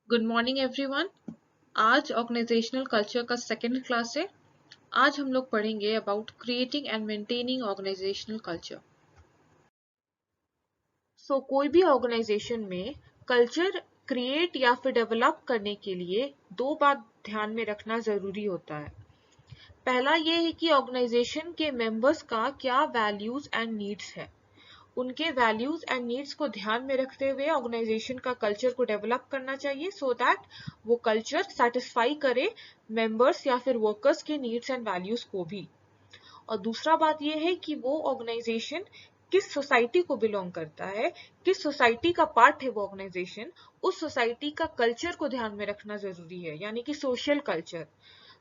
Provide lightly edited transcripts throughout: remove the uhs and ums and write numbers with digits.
Good morning everyone. आज organisational culture का second class है। आज हम लोग पढ़ेंगे about creating and maintaining organisational culture. कोई भी ऑर्गेनाइजेशन में कल्चर क्रिएट या फिर डेवलप करने के लिए दो बात ध्यान में रखना जरूरी होता है। पहला ये है कि ऑर्गेनाइजेशन के मेंबर्स का क्या वैल्यूज एंड नीड्स है। उनके वैल्यूज एंड नीड्स को ध्यान में रखते हुए ऑर्गेनाइजेशन का कल्चर को डेवलप करना चाहिए सो दैट वो कल्चर सेटिस्फाई करे मेंबर्स या फिर वर्कर्स के नीड्स एंड वैल्यूज को भी। और दूसरा बात यह है कि वो ऑर्गेनाइजेशन किस सोसाइटी को बिलोंग करता है, किस सोसाइटी का पार्ट है वो ऑर्गेनाइजेशन, उस सोसाइटी का कल्चर को ध्यान में रखना जरूरी है, यानी कि सोशल कल्चर,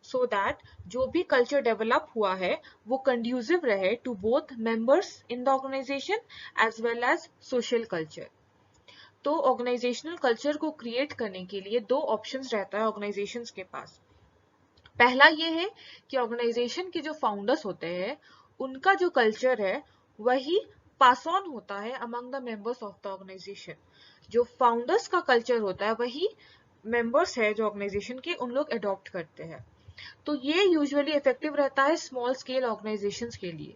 सो दैट जो भी कल्चर डेवलप हुआ है वो कंड्यूसिव रहे to both members in the organisation as well as social culture. तो ऑर्गेनाइजेशनल कल्चर को क्रिएट करने के लिए दो ऑप्शंस रहता है ऑर्गेनाइजेशंस के पास। पहला ये है कि ऑर्गेनाइजेशन के जो फाउंडर्स होते हैं उनका जो कल्चर है वही पास ऑन होता है among the members of the organisation. जो फाउंडर्स का कल्चर होता है वही मेंबर्स है जो ऑर्गेनाइजेशन के उन लोग अडॉप्ट करते हैं। तो ये यूजुअली इफेक्टिव रहता है स्मॉल स्केल ऑर्गेनाइजेशंस के लिए।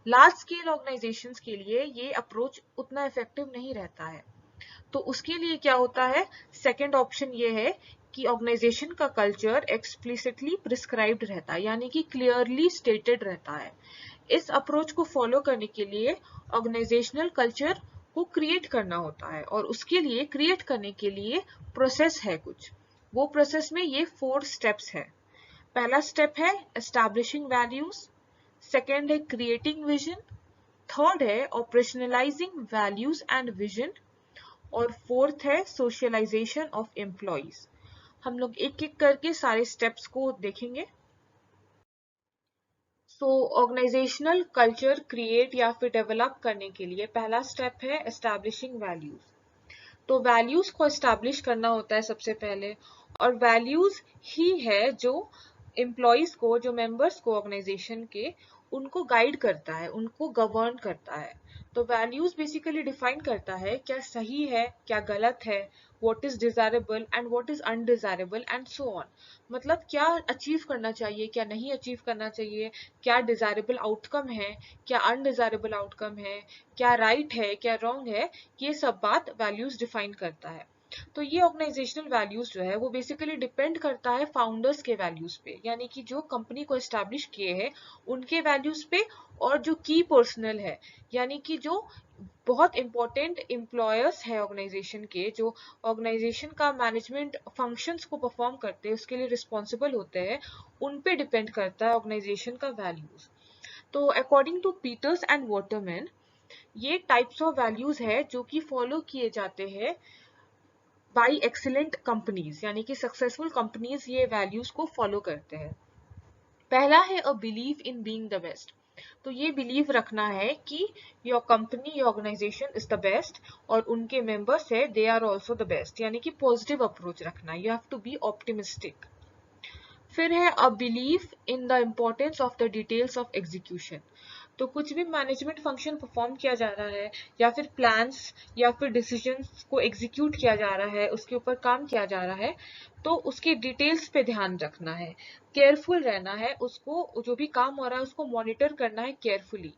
लार्ज स्केल ऑर्गेनाइजेशंस के लिए ये अप्रोच उतना इफेक्टिव नहीं रहता है। तो उसके लिए क्या होता है, सेकेंड ऑप्शन ये है कि ऑर्गेनाइजेशन का कल्चर एक्सप्लिसिटली प्रिस्क्राइब्ड रहता है, यानी कि क्लियरली स्टेटेड रहता है। इस अप्रोच को फॉलो करने के लिए ऑर्गेनाइजेशनल कल्चर को क्रिएट करना होता है और उसके लिए क्रिएट करने के लिए प्रोसेस है कुछ। वो प्रोसेस में ये 4 स्टेप्स है। पहला स्टेप है एस्टैब्लिशिंग वैल्यूज, सेकेंड है क्रिएटिंग विजन, थर्ड है ऑपरेशनलाइजिंग वैल्यूज एंड विजन और फोर्थ है सोशलाइजेशन ऑफ एम्प्लॉइज। हम लोग एक एक करके सारे स्टेप्स को देखेंगे। ऑर्गेनाइजेशनल कल्चर क्रिएट या फिर डेवलप करने के लिए पहला स्टेप है एस्टैब्लिशिंग वैल्यूज। तो वैल्यूज को एस्टैब्लिश करना होता है सबसे पहले, और वैल्यूज ही है जो एम्प्लॉइज को, जो मेंबर्स को ऑर्गेनाइजेशन के, उनको गाइड करता है, उनको गवर्न करता है। तो वैल्यूज बेसिकली डिफाइन करता है क्या सही है, क्या गलत है, what is desirable and what is undesirable and so on. मतलब क्या अचीव करना चाहिए, क्या नहीं अचीव करना चाहिए, क्या डिजायरेबल आउटकम है, क्या अनडिजायरेबल आउटकम है, क्या राइट है, क्या रॉन्ग है, ये सब बात वैल्यूज डिफाइन करता है। तो ये ऑर्गेनाइजेशनल वैल्यूज जो है वो बेसिकली डिपेंड करता है फाउंडर्स के वैल्यूज पे, यानी कि जो कंपनी को एस्टैब्लिश किए हैं उनके वैल्यूज पे, और जो की पर्सनल है, यानी कि जो बहुत इंपॉर्टेंट एम्प्लॉयर्स है ऑर्गेनाइजेशन के, जो ऑर्गेनाइजेशन का मैनेजमेंट फंक्शंस को परफॉर्म करते हैं, उसके लिए रिस्पॉन्सिबल होते हैं, उन पे डिपेंड करता है ऑर्गेनाइजेशन का वैल्यूज। तो according to Peters and Waterman ये टाइप्स ऑफ वैल्यूज है जो कि फॉलो किए जाते हैं बाय एक्सीलेंट कंपनीज, यानी कि सक्सेसफुल कंपनीज ये वैल्यूज को फॉलो करते हैं। पहला है a believe in being the best. तो ये बिलीव रखना है कि your company, your organisation is the best और उनके मेंबर्स है they are also the best, यानी कि पॉजिटिव अप्रोच रखना, you have to be optimistic. फिर है a believe in the importance of the details of execution. तो कुछ भी मैनेजमेंट फंक्शन परफॉर्म किया जा रहा है या फिर प्लान्स या फिर डिसीजंस को एग्जीक्यूट किया जा रहा है, उसके ऊपर काम किया जा रहा है, तो उसके डिटेल्स पे ध्यान रखना है, केयरफुल रहना है, उसको जो भी काम हो रहा है उसको मॉनिटर करना है केयरफुली।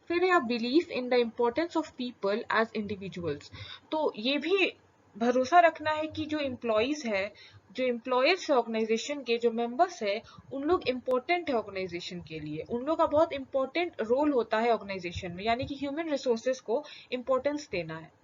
फिर है belief in the importance of people as individuals. तो ये भी भरोसा रखना है कि जो एम्प्लॉयज है, जो एम्प्लॉयर्स है ऑर्गेनाइजेशन के, जो मेंबर्स है, उन लोग इम्पोर्टेंट है ऑर्गेनाइजेशन के लिए, उन लोग का बहुत इंपॉर्टेंट रोल होता है ऑर्गेनाइजेशन में, यानी कि ह्यूमन रिसोर्सेज को इम्पोर्टेंस देना है।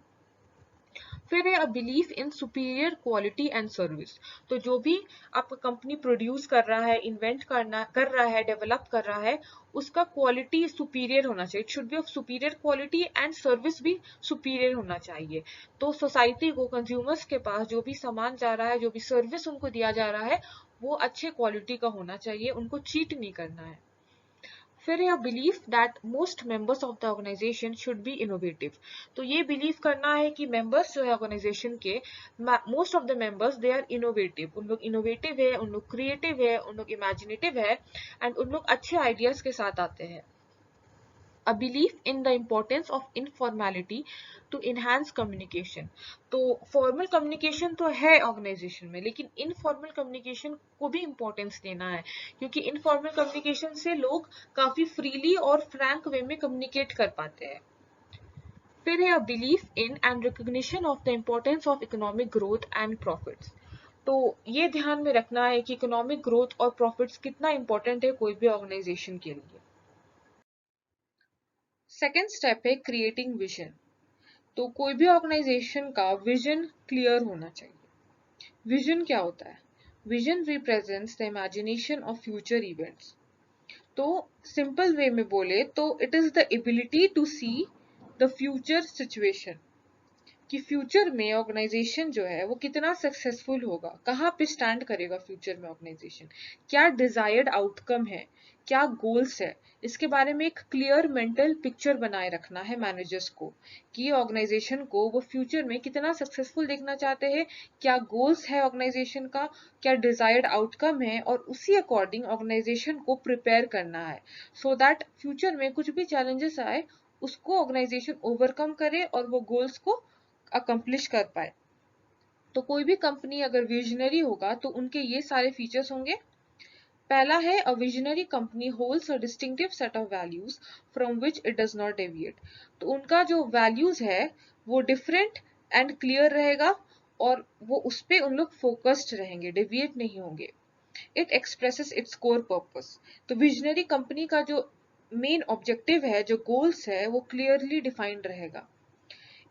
फिर है a belief in superior quality and service. तो जो भी आपका कंपनी प्रोड्यूस कर रहा है, इन्वेंट कर रहा है, डेवलप कर रहा है, उसका क्वालिटी सुपीरियर होना चाहिए, it should be of superior quality and service भी सुपीरियर होना चाहिए। तो सोसाइटी को, कंज्यूमर्स के पास जो भी सामान जा रहा है, जो भी सर्विस उनको दिया जा रहा है, वो अच्छे क्वालिटी का होना चाहिए, उनको चीट नहीं करना है। फिर यह belief that most members of the organisation should be innovative. तो ये बिलीव करना है कि मेंबर्स जो है ऑर्गेनाइजेशन के, most of the members they are innovative, उन लोग इनोवेटिव है, उन लोग क्रिएटिव है, उन लोग इमेजिनेटिव है, एंड उन लोग अच्छे आइडियाज के साथ आते हैं। A belief in the importance of informality to enhance communication. तो फॉर्मल कम्युनिकेशन तो है ऑर्गेनाइजेशन में, लेकिन इनफॉर्मल कम्युनिकेशन को भी इम्पोर्टेंस देना है, क्योंकि इनफॉर्मल कम्युनिकेशन से लोग काफी फ्रीली और फ्रैंक वे में कम्युनिकेट कर पाते हैं. फिर है a belief in and recognition of the importance of economic growth and profits. तो ये ध्यान में रखना है कि इकोनॉमिक ग्रोथ और प्रॉफिट्स कितना इंपॉर्टेंट है कोई भी ऑर्गेनाइजेशन के लिए. सेकेंड स्टेप है क्रिएटिंग विजन. तो कोई भी ऑर्गेनाइजेशन का विजन क्लियर होना चाहिए. विजन क्या होता है? Vision represents the imagination of future events. तो सिंपल वे में बोले तो it is the ability to see the future situation, कि फ्यूचर में ऑर्गेनाइजेशन जो है वो कितना सक्सेसफुल होगा, कहाँ पे स्टैंड करेगा फ्यूचर में ऑर्गेनाइजेशन, क्या डिजायर्ड आउटकम है, क्या गोल्स है. इसके बारे में एक क्लियर मेंटल पिक्चर बनाए रखना है मैनेजर्स को, कि ऑर्गेनाइजेशन को वो फ्यूचर में कितना सक्सेसफुल देखना चाहते हैं, क्या गोल्स है ऑर्गेनाइजेशन का, क्या डिजायर्ड आउटकम है, और उसी अकॉर्डिंग ऑर्गेनाइजेशन को प्रिपेयर करना है, सो दैट फ्यूचर में कुछ भी चैलेंजेस आए उसको ऑर्गेनाइजेशन ओवरकम करे और वो गोल्स को अकम्प्लिश कर पाए. तो कोई भी कंपनी अगर विजनरी होगा तो उनके ये सारे फीचर्स होंगे. पहला है a visionary company holds a distinctive set of values from which it does not deviate. तो उनका जो वैल्यूज है वो डिफरेंट एंड क्लियर रहेगा और वो उस पे उन लोग फोकस्ड रहेंगे, डेविएट नहीं होंगे. It expresses its core purpose. तो विजनरी कंपनी का जो मेन ऑब्जेक्टिव है, जो गोल्स है, वो क्लियरली डिफाइंड रहेगा.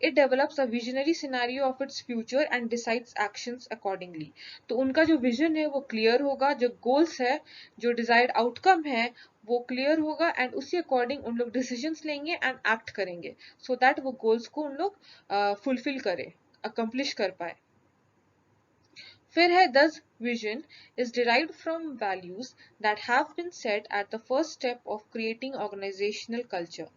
It develops a visionary scenario of its future and decides actions accordingly. तो उनका जो विजन है वो क्लियर होगा, जो गोल्स है, जो डिजायर्ड आउटकम है वो क्लियर होगा एंड उसी अकॉर्डिंग उन लोग डिसीजंस लेंगे एंड एक्ट करेंगे, सो दैट वो गोल्स को उन लोग फुलफिल करे, अकम्प्लिश कर पाए. फिर है thus vision is derived from values that have been set at the first step of creating organizational culture.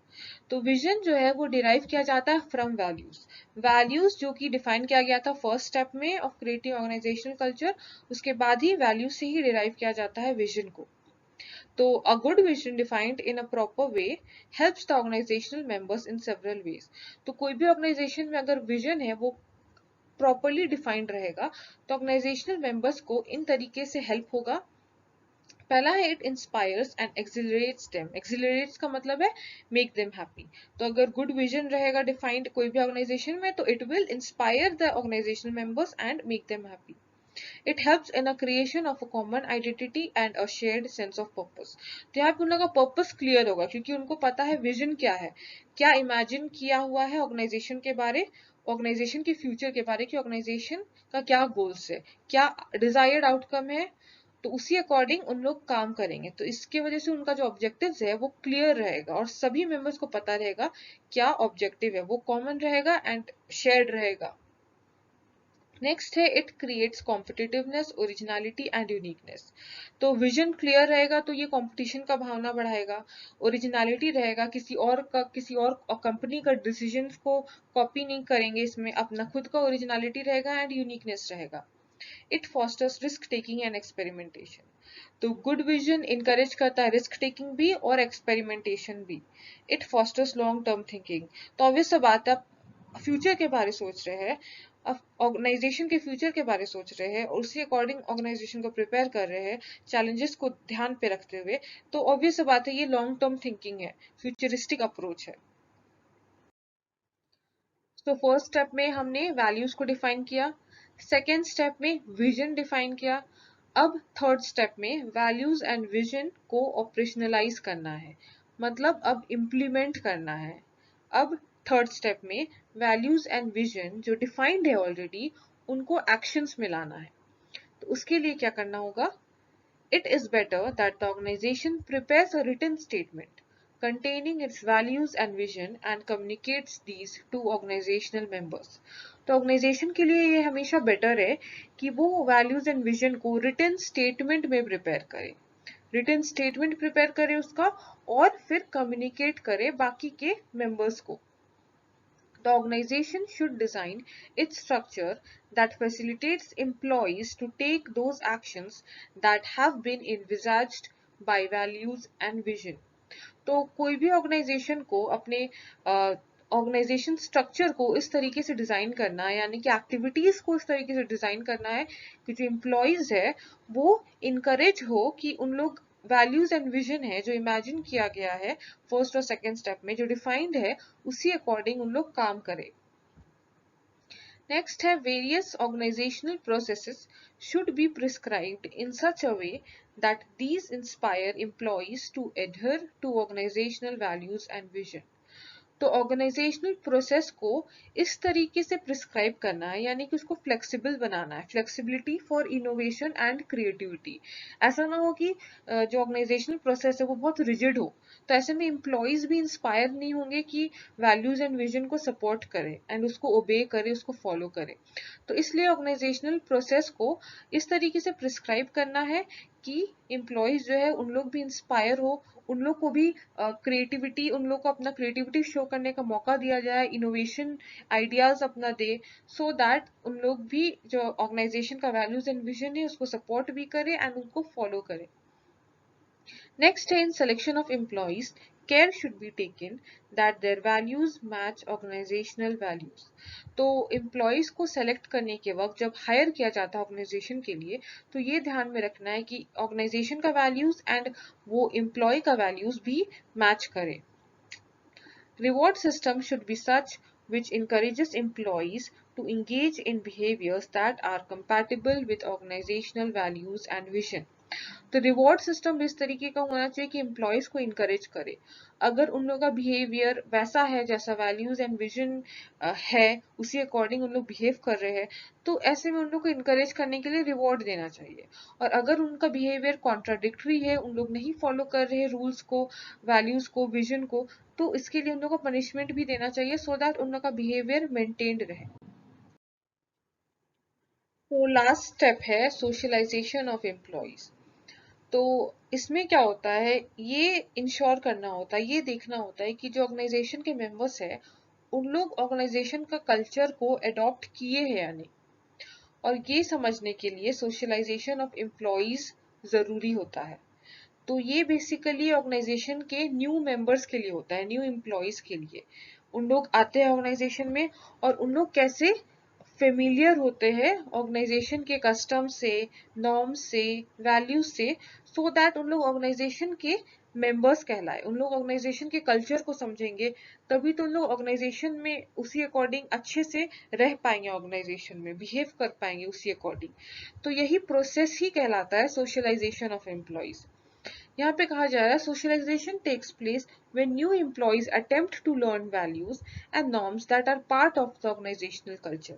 तो विजन जो है वो डिराइव किया जाता है फ्रॉम वैल्यूज. वैल्यूज जो कि डिफाइन किया गया था फर्स्ट स्टेप में ऑफ क्रिएटिंग ऑर्गेनाइजेशनल कल्चर, उसके बाद ही वैल्यूज से ही डिराइव किया जाता है विजन को. तो a good vision defined in a proper way helps the organisational members in several ways. तो कोई भी ऑर्गेनाइजेशन में अगर विजन है वो प्रॉपरली डिफाइंड रहेगा तो ऑर्गेनाइजेशनल मेंबर्स को इन तरीके से हेल्प होगा. पहला है इट इंस्पायर्स एंड एक्सिलरेट्स देम. एक्सिलरेट्स का मतलब है मेक देम हैप्पी. तो अगर गुड विजन रहेगा डिफाइंड कोई भी ऑर्गेनाइजेशन में तो it will inspire the organisational members and make them happy. It helps in a creation of a common identity and a shared sense of purpose. तो यहाँ पे उन लोगों का पर्पस क्लियर होगा क्योंकि उनको पता है विजन क्या है, क्या इमेजिन किया हुआ है ऑर्गेनाइजेशन के बारे, ऑर्गेनाइजेशन के फ्यूचर के बारे, कि ऑर्गेनाइजेशन का क्या गोल्स है, क्या डिजायर्ड आउटकम है, तो उसी अकॉर्डिंग उन लोग काम करेंगे. तो इसके वजह से उनका जो ऑब्जेक्टिव्स है वो क्लियर रहेगा और सभी मेंबर्स को पता रहेगा क्या ऑब्जेक्टिव है, वो कॉमन रहेगा एंड शेयर्ड रहेगा. नेक्स्ट है it creates competitiveness, originality and uniqueness. तो विजन क्लियर रहेगा तो ये कंपटीशन का भावना बढ़ाएगा. ओरिजिनलिटी रहेगा, किसी और कंपनी का डिसीजन को कॉपी नहीं करेंगे, इसमें अपना खुद का ओरिजिनलिटी रहेगा एंड यूनिकनेस रहेगा. It fosters risk taking and experimentation. तो गुड विजन इनकरेज करता है रिस्क टेकिंग भी और एक्सपेरिमेंटेशन भी. It fosters long term thinking. तो ऑब्वियस सा बात है, आप फ्यूचर के बारे सोच रहे हैं, ऑर्गेनाइजेशन के फ्यूचर के बारे सोच रहे हैं और उसी अकॉर्डिंग ऑर्गेनाइजेशन को प्रिपेयर कर रहे हैं चैलेंजेस को ध्यान पे रखते हुए, तो ऑब्वियस बात है ये लॉन्ग टर्म थिंकिंग है, फ्यूचरिस्टिक अप्रोच है. तो फर्स्ट स्टेप में हमने वैल्यूज को डिफाइन किया, सेकेंड स्टेप में विजन डिफाइन किया, अब थर्ड स्टेप में वैल्यूज एंड विजन को ऑपरेशनलाइज करना है, मतलब अब इम्प्लीमेंट करना है. अब थर्ड स्टेप में वैल्यूज एंड विजन जो डिफाइंड है ऑलरेडी उनको एक्शंस में लाना है. तो उसके लिए क्या करना होगा? It is better that the organization prepares a written statement containing its values and vision and communicates these to organizational members. तो ऑर्गेनाइजेशन के लिए ये हमेशा बेटर है कि वो वैल्यूज एंड विजन को रिटन स्टेटमेंट में प्रिपेयर करे, रिटन स्टेटमेंट प्रिपेयर करे उसका और फिर कम्युनिकेट करे बाकी के मेंबर्स को. The organization should design its structure that facilitates employees to take those actions that have been envisaged by values and vision. तो कोई भी ऑर्गेनाइजेशन को अपने ऑर्गेनाइजेशन स्ट्रक्चर को इस तरीके से डिजाइन करना है, यानी कि एक्टिविटीज को इस तरीके से डिजाइन करना है कि जो एम्प्लॉयज है वो इनकरेज हो कि उन लोग वैल्यूज एंड विजन है जो इमेजिन किया गया है फर्स्ट और सेकेंड स्टेप में जो डिफाइंड है उसी अकॉर्डिंग उन लोग काम करें। Next है various organizational processes should be prescribed in such a way that these inspire employees to adhere to organizational values and vision. तो ऑर्गेनाइजेशनल प्रोसेस को इस तरीके से प्रिस्क्राइब करना है, यानी कि उसको फ्लेक्सिबल बनाना है, flexibility for innovation and creativity. ऐसा ना हो कि जो ऑर्गेनाइजेशनल प्रोसेस है वो बहुत रिजिड हो, तो ऐसे में एम्प्लॉयज भी इंस्पायर नहीं होंगे कि वैल्यूज एंड विजन को सपोर्ट करे एंड उसको ओबे करे, उसको फॉलो करे। तो इसलिए ऑर्गेनाइजेशनल प्रोसेस को इस तरीके से प्रिस्क्राइब करना है कि एम्प्लॉयज जो है उन लोग भी इंस्पायर हो, उन लोग को भी क्रिएटिविटी, उन लोग को अपना क्रिएटिविटी शो करने का मौका दिया जाए, इनोवेशन आइडियाज अपना दे, सो दैट उन लोग भी जो ऑर्गेनाइजेशन का वैल्यूज एंड विजन है उसको सपोर्ट भी करे एंड उनको फॉलो करे। Next, in selection of employees, care should be taken that their values match organizational values. तो employees को select करने के वक्त जब hire किया जाता है organization के लिए, तो ये ध्यान में रखना है कि organization का values and वो employee का values भी match करे। Reward system should be such which encourages employees to engage in behaviors that are compatible with organizational values and vision. तो रिवॉर्ड सिस्टम इस तरीके का होना चाहिए कि एम्प्लॉयज को इनकरेज करे। अगर उन लोगों का बिहेवियर वैसा है जैसा वैल्यूज एंड विजन है, उसी अकॉर्डिंग उन लोग बिहेव कर रहे हैं, तो ऐसे में उन लोग को इनकरेज करने के लिए रिवॉर्ड देना चाहिए। और अगर उनका बिहेवियर कॉन्ट्राडिक्टरी है, उन लोग नहीं फॉलो कर रहे रूल्स को, वैल्यूज को, विजन को, तो इसके लिए उन लोग को पनिशमेंट भी देना चाहिए सो दैट उन लोग का बिहेवियर मेंटेन्ड रहे। तो लास्ट स्टेप है सोशलाइजेशन ऑफ एम्प्लॉयज। तो इसमें क्या होता है, ये इंश्योर करना होता है, ये देखना होता है कि जो ऑर्गेनाइजेशन के मेंबर्स है उन लोग ऑर्गेनाइजेशन का कल्चर को अडॉप्ट किए हैं या नहीं, और ये समझने के लिए सोशलाइजेशन ऑफ एम्प्लॉयज जरूरी होता है। तो ये बेसिकली ऑर्गेनाइजेशन के न्यू मेंबर्स के लिए होता है, न्यू एम्प्लॉयज के लिए। उन लोग आते हैं ऑर्गेनाइजेशन में और उन लोग कैसे फेमिलियर होते हैं ऑर्गेनाइजेशन के कस्टम से, नॉर्म्स से, वैल्यूज से, सो दैट उन लोग ऑर्गेनाइजेशन के मेंबर्स कहलाए, उन लोग ऑर्गेनाइजेशन के कल्चर को समझेंगे, तभी तो उन लोग ऑर्गेनाइजेशन में उसी अकॉर्डिंग अच्छे से रह पाएंगे, ऑर्गेनाइजेशन में बिहेव कर पाएंगे उसी अकॉर्डिंग। तो यही प्रोसेस ही कहलाता है सोशलाइजेशन ऑफ एम्प्लॉयज। यहाँ पे कहा जा रहा है socialisation takes place when new employees attempt to learn values and norms that are part of the organisational culture.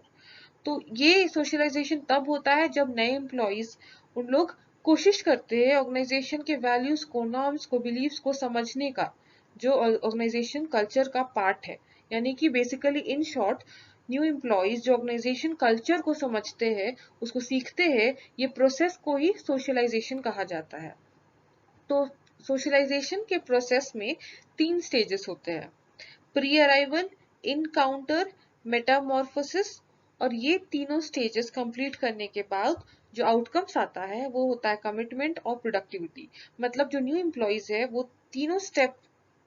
तो ये सोशलाइजेशन तब होता है जब नए एम्प्लॉयज उन लोग कोशिश करते हैं ऑर्गेनाइजेशन के वैल्यूज को, नॉर्म्स को, बिलीव्स को समझने का, जो ऑर्गेनाइजेशन कल्चर का पार्ट है। यानी कि basically in short, new employees जो ऑर्गेनाइजेशन कल्चर को समझते हैं, उसको सीखते हैं, ये प्रोसेस को ही सोशलाइजेशन कहा जाता है। तो सोशलाइजेशन के प्रोसेस में 3 स्टेजेस होते हैं, प्री अराइवल, इनकाउंटर, मेटामॉर्फोसिस। और ये तीनों स्टेजेस कंप्लीट करने के बाद जो आउटकम्स आता है वो होता है कमिटमेंट और प्रोडक्टिविटी। मतलब जो न्यू एम्प्लॉयज है वो तीनों स्टेप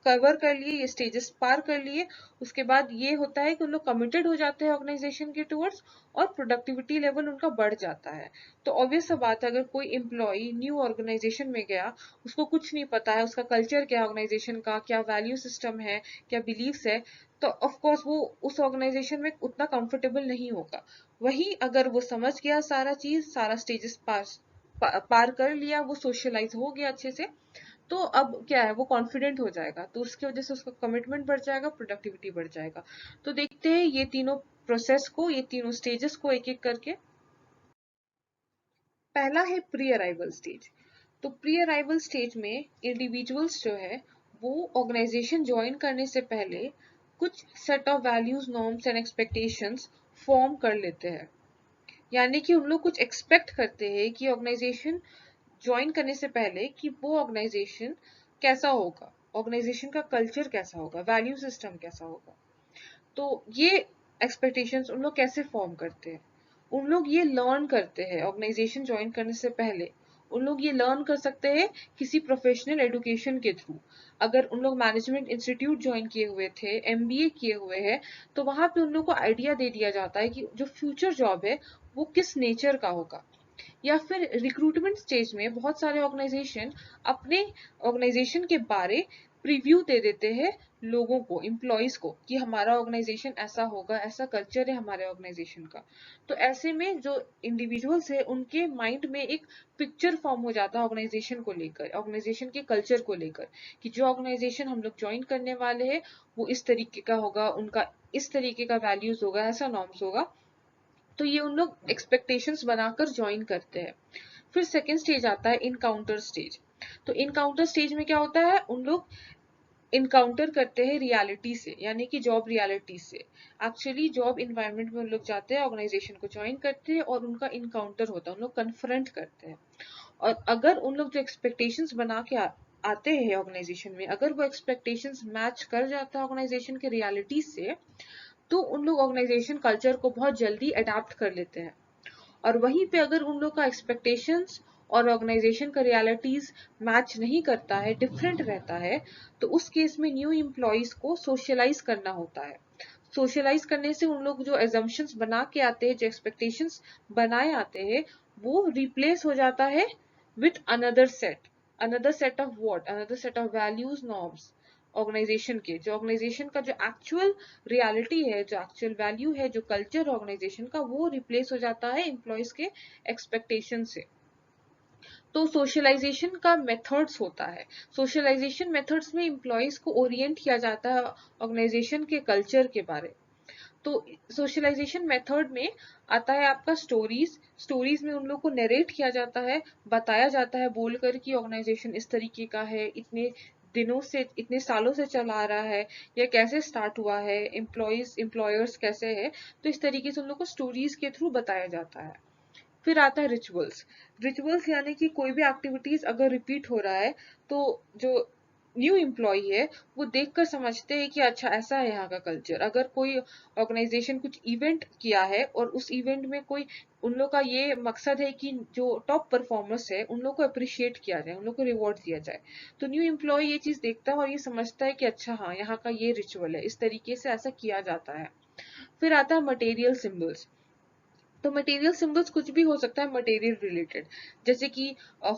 कवर कर लिए, ये स्टेजेस पार कर लिए, उसके बाद ये होता है कि उन लोग कमिटेड हो जाते हैं ऑर्गेनाइजेशन के टुवर्ड्स और प्रोडक्टिविटी लेवल उनका बढ़ जाता है। तो ऑब्वियस सा बात है, अगर कोई एम्प्लॉय न्यू ऑर्गेनाइजेशन में गया, उसको कुछ नहीं पता है, उसका कल्चर क्या है ऑर्गेनाइजेशन का, क्या वैल्यू सिस्टम है, क्या बिलीव्स है, तो ऑफ कोर्स वो उस ऑर्गेनाइजेशन में उतना कंफर्टेबल नहीं होगा। वहीं अगर वो समझ गया सारा चीज, सारा स्टेजेस पार कर लिया, वो सोशलाइज हो गया अच्छे से, तो अब क्या है, वो कॉन्फिडेंट हो जाएगा, तो उसकी वजह से उसका कमिटमेंट बढ़ जाएगा, प्रोडक्टिविटी बढ़ जाएगा। तो देखते हैं ये तीनों प्रोसेस को, ये तीनों स्टेजेस को एक एक करके। पहला है प्री अराइवल स्टेज। तो प्री अराइवल स्टेज में इंडिविजुअल्स जो है वो ऑर्गेनाइजेशन ज्वाइन करने से पहले कुछ set of values, norms and expectations form कर लेते हैं। यानी कि उन लोग कुछ एक्सपेक्ट करते हैं कि ऑर्गेनाइजेशन ज्वाइन करने से पहले कि वो ऑर्गेनाइजेशन कैसा होगा, ऑर्गेनाइजेशन का कल्चर कैसा होगा, वैल्यू सिस्टम कैसा होगा। तो ये एक्सपेक्टेशंस उन लोग कैसे फॉर्म करते हैं, उन लोग ये लर्न करते हैं ऑर्गेनाइजेशन ज्वाइन करने से पहले। उन लोग ये लर्न कर सकते हैं किसी प्रोफेशनल एजुकेशन के थ्रू। अगर उन लोग मैनेजमेंट इंस्टीट्यूट ज्वाइन किए हुए थे, एमबीए किए हुए हैं, तो वहां पे उन लोग को आइडिया दे दिया जाता है कि जो फ्यूचर जॉब है वो किस नेचर का होगा। या फिर रिक्रूटमेंट स्टेज में बहुत सारे ऑर्गेनाइजेशन अपने ऑर्गेनाइजेशन के बारे प्रीव्यू दे देते हैं लोगों को, एम्प्लॉयज को, कि हमारा ऑर्गेनाइजेशन ऐसा होगा, ऐसा कल्चर है हमारे ऑर्गेनाइजेशन का। तो ऐसे में जो इंडिविजुअल्स है उनके माइंड में एक पिक्चर फॉर्म हो जाता है ऑर्गेनाइजेशन को लेकर, ऑर्गेनाइजेशन के कल्चर को लेकर, कि जो ऑर्गेनाइजेशन हम लोग ज्वाइन करने वाले हैं वो इस तरीके का होगा, उनका इस तरीके का वैल्यूज होगा, ऐसा नॉर्म्स होगा। तो ये उन लोग एक्सपेक्टेशंस बनाकर ज्वाइन करते हैं। फिर सेकेंड स्टेज आता है इनकाउंटर स्टेज। तो इनकाउंटर स्टेज में क्या होता है, उन लोग इनकाउंटर करते हैं रियलिटी से, यानी कि जॉब रियलिटी से। एक्चुअली जॉब इन्वायरमेंट में उन लोग जाते हैं, ऑर्गेनाइजेशन को ज्वाइन करते हैं और उनका इनकाउंटर होता है, उन लोग कन्फ्रंट करते हैं। और अगर उन लोग जो एक्सपेक्टेशंस बना के आते हैं ऑर्गेनाइजेशन में, अगर वो एक्सपेक्टेशंस मैच कर जाता है ऑर्गेनाइजेशन के रियलिटी से, तो उन लोग ऑर्गेनाइजेशन कल्चर को बहुत जल्दी अडाप्ट कर लेते हैं। और वहीं पे अगर उन लोग का एक्सपेक्टेशंस और ऑर्गेनाइजेशन का रियलिटीज मैच नहीं करता है, डिफरेंट रहता है, तो उस केस में न्यू एम्प्लॉयज को सोशलाइज करना होता है। सोशलाइज करने से उन लोग जो एजम्पशंस बना के आते हैं, जो एक्सपेक्टेशंस बनाए आते हैं, वो रिप्लेस हो जाता है with another set of what, another set of values, norms organisation के। जो ऑर्गेनाइजेशन का जो एक्चुअल रियलिटी है, जो एक्चुअल वैल्यू है, जो कल्चर ऑर्गेनाइजेशन का, वो रिप्लेस हो जाता है एम्प्लॉयज के एक्सपेक्टेशन से। तो सोशलाइजेशन का मेथड्स होता है। सोशलाइजेशन मेथड्स में एम्प्लॉयज को ओरिएंट किया जाता है ऑर्गेनाइजेशन के कल्चर के बारे। तो सोशलाइजेशन मेथड में आता है आपका स्टोरीज। स्टोरीज में उन लोग को नरेट किया जाता है, बताया जाता है बोलकर कि ऑर्गेनाइजेशन इस तरीके का है, इतने दिनों से, इतने सालों से चला आ रहा है, या कैसे स्टार्ट हुआ है, एम्प्लॉयज एम्प्लॉयर्स कैसे है। तो इस तरीके से उन लोग को स्टोरीज के थ्रू बताया जाता है। फिर आता है रिचुअल्स। रिचुअल्स यानी कि कोई भी एक्टिविटीज अगर रिपीट हो रहा है, तो जो न्यू एम्प्लॉय है वो देखकर समझते हैं कि अच्छा ऐसा है यहाँ का कल्चर। अगर कोई ऑर्गेनाइजेशन कुछ इवेंट किया है और उस इवेंट में कोई, उन लोग का ये मकसद है कि जो टॉप परफॉर्मर्स है उन लोग को अप्रिशिएट किया जाए, उन लोग को रिवॉर्ड दिया जाए, तो न्यू एम्प्लॉय ये चीज देखता है और ये समझता है कि अच्छा हाँ, यहाँ का ये रिचुअल है, इस तरीके से ऐसा किया जाता है। फिर आता है मटेरियल सिंबल्स। तो मटेरियल सिंबल्स कुछ भी हो सकता है मटेरियल रिलेटेड, जैसे कि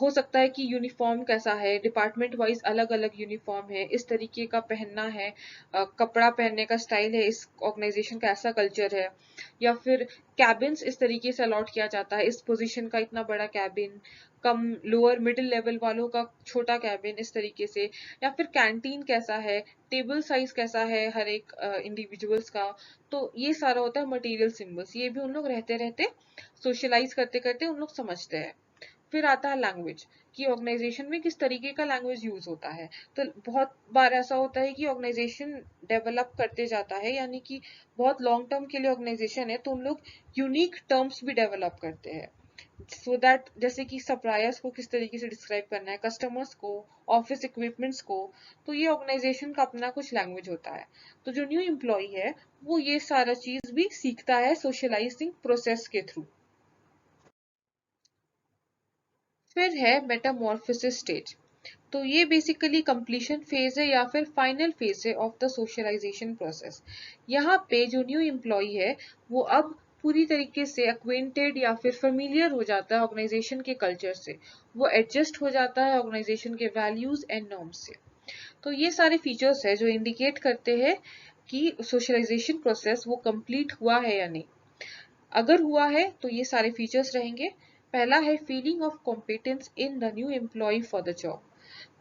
हो सकता है कि यूनिफॉर्म कैसा है, डिपार्टमेंट वाइज अलग अलग यूनिफॉर्म है, इस तरीके का पहनना है, कपड़ा पहनने का स्टाइल है, इस ऑर्गेनाइजेशन का ऐसा कल्चर है। या फिर कैबिन्स इस तरीके से अलॉट किया जाता है, इस पोजीशन का इतना बड़ा कैबिन, कम लोअर मिडिल लेवल वालों का छोटा कैबिन, इस तरीके से। या फिर कैंटीन कैसा है, टेबल साइज कैसा है हर एक इंडिविजुअल्स का। तो ये सारा होता है मटेरियल सिंबल्स। ये भी उन लोग रहते रहते, सोशलाइज करते करते उन लोग समझते हैं। फिर आता है लैंग्वेज, कि ऑर्गेनाइजेशन में किस तरीके का लैंग्वेज यूज होता है। तो बहुत बार ऐसा होता है कि ऑर्गेनाइजेशन डेवलप करते जाता है, यानी कि बहुत लॉन्ग टर्म के लिए ऑर्गेनाइजेशन है, तो उन लोग यूनिक टर्म्स भी डेवलप करते हैं, सो दैट, जैसे कि सप्लायर्स को किस तरीके से डिस्क्राइब करना है, कस्टमर्स को, ऑफिस इक्विपमेंट्स को। तो ये ऑर्गेनाइजेशन का अपना कुछ लैंग्वेज होता है। तो जो न्यू एम्प्लॉय है वो ये सारा चीज भी सीखता है सोशलाइजिंग प्रोसेस के थ्रू। फिर है मेटामॉर्फोसिस स्टेज। तो ये बेसिकली कंप्लीशन फेज है या फिर फाइनल फेज है ऑफ द सोशलाइजेशन प्रोसेस। यहाँ पे जो न्यू एम्प्लॉय है वो अब पूरी तरीके से अक्वेंटेड या फिर फेमिलियर हो जाता है ऑर्गेनाइजेशन के कल्चर से, वो एडजस्ट हो जाता है ऑर्गेनाइजेशन के वैल्यूज एंड नॉर्म्स से। तो ये सारे फीचर्स है जो इंडिकेट करते हैं कि सोशलाइजेशन प्रोसेस वो कंप्लीट हुआ है या नहीं। अगर हुआ है तो ये सारे फीचर्स रहेंगे। पहला है feeling of competence in the new employ for the job.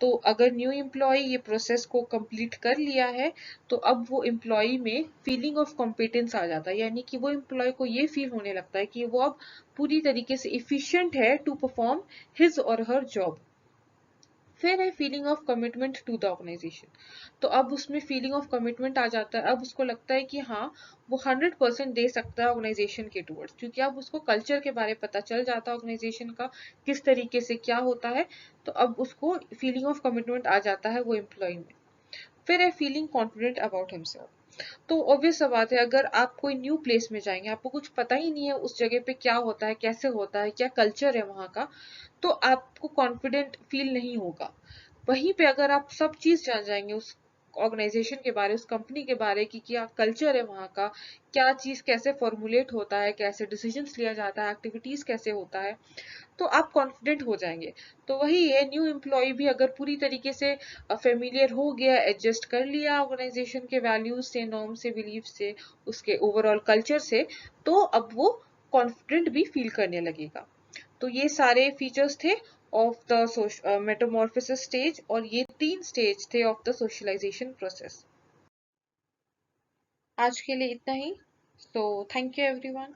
तो अगर न्यू एम्प्लॉय ये प्रोसेस को कंप्लीट कर लिया है, तो अब वो एम्प्लॉय में फीलिंग ऑफ कॉम्पिटेंस आ जाता है, यानी कि वो एम्प्लॉय को ये फील होने लगता है कि वो अब पूरी तरीके से इफिशिएंट है टू परफॉर्म हिज और हर जॉब। फिर है feeling of commitment to the organisation. तो अब उसमें फीलिंग ऑफ कमिटमेंट आ जाता है, अब उसको लगता है कि हाँ, वो 100% दे सकता है ऑर्गेनाइजेशन के टूवर्ड्स, क्योंकि अब उसको कल्चर के बारे पता चल जाता है ऑर्गेनाइजेशन का, किस तरीके से क्या होता है। तो अब उसको फीलिंग ऑफ कमिटमेंट आ जाता है वो एम्प्लॉय में। फिर है फीलिंग कॉन्फिडेंट अबाउट हिमसेल्फ। तो ऑब्वियस सा बात है, अगर आप कोई न्यू प्लेस में जाएंगे, आपको कुछ पता ही नहीं है उस जगह पे क्या होता है, कैसे होता है, क्या कल्चर है वहाँ का, तो आपको कॉन्फिडेंट फील नहीं होगा। वहीं पे अगर आप सब चीज जान जाएंगे उस ऑर्गेनाइजेशन के बारे, उस कंपनी के बारे की, क्या कल्चर है वहाँ का, क्या चीज कैसे फॉर्मुलेट होता है, कैसे डिसीजंस लिया जाता है, एक्टिविटीज कैसे होता है, तो आप कॉन्फिडेंट हो जाएंगे। तो वही है, न्यू एम्प्लॉय भी अगर पूरी तरीके से फेमिलियर हो गया, एडजस्ट कर लिया ऑर्गेनाइजेशन के वैल्यूज से, नॉर्म से, बिलीफ से, उसके ओवरऑल कल्चर से, तो अब वो कॉन्फिडेंट भी फील करने लगेगा। तो ये सारे फीचर्स थे ऑफ द मेटामॉर्फोसिस स्टेज, और ये 3 स्टेज थे ऑफ द सोशलाइजेशन प्रोसेस। आज के लिए इतना ही। So thank you everyone.